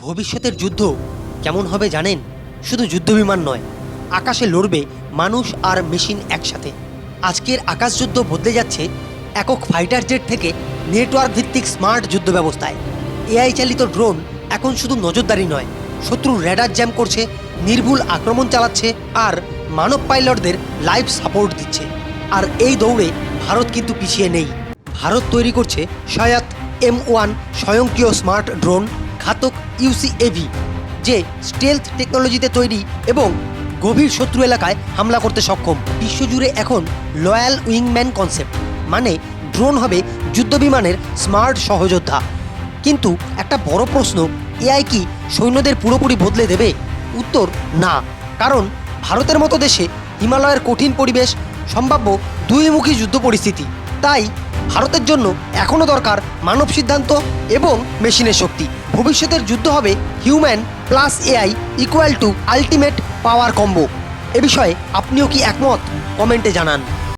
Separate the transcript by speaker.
Speaker 1: ভবিষ্যতের যুদ্ধ কেমন হবে জানেন? শুধু যুদ্ধবিমান নয়, আকাশে লড়বে মানুষ আর মেশিন একসাথে। আজকের আকাশযুদ্ধ বদলে যাচ্ছে একক ফাইটার জেট থেকে নেটওয়ার্ক ভিত্তিক স্মার্ট যুদ্ধ ব্যবস্থায়। এআই চালিত ড্রোন এখন শুধু নজরদারি নয়, শত্রুর র্যাডার জ্যাম করছে, নির্ভুল আক্রমণ চালাচ্ছে আর মানব পাইলটদের লাইভ সাপোর্ট দিচ্ছে। আর এই দৌড়ে ভারত কিন্তু পিছিয়ে নেই। ভারত তৈরি করছে শায়াত M1 স্বয়ংক্রিয় স্মার্ট ড্রোন, ঘাতক UCAV, যে স্টেলথ টেকনোলজিতে তৈরি এবং গভীর শত্রু এলাকায় হামলা করতে সক্ষম। বিশ্বজুড়ে এখন লয়াল উইংম্যান কনসেপ্ট, মানে ড্রোন হবে যুদ্ধবিমানের স্মার্ট সহযোদ্ধা। কিন্তু একটা বড় প্রশ্ন, এআই কি সৈন্যদের পুরোপুরি বদলে দেবে? উত্তর না, কারণ ভারতের মতো দেশে হিমালয়ের কঠিন পরিবেশ, সম্ভাব্য দুইমুখী যুদ্ধ পরিস্থিতি। তাই ভারতের জন্য এখনও দরকার মানব সিদ্ধান্ত এবং মেশিনের শক্তি। ভবিষ্যতের যুদ্ধ হবে human plus AI equal to ultimate power combo. এ বিষয়ে আপনিও কি একমত? কমেন্টে জানান।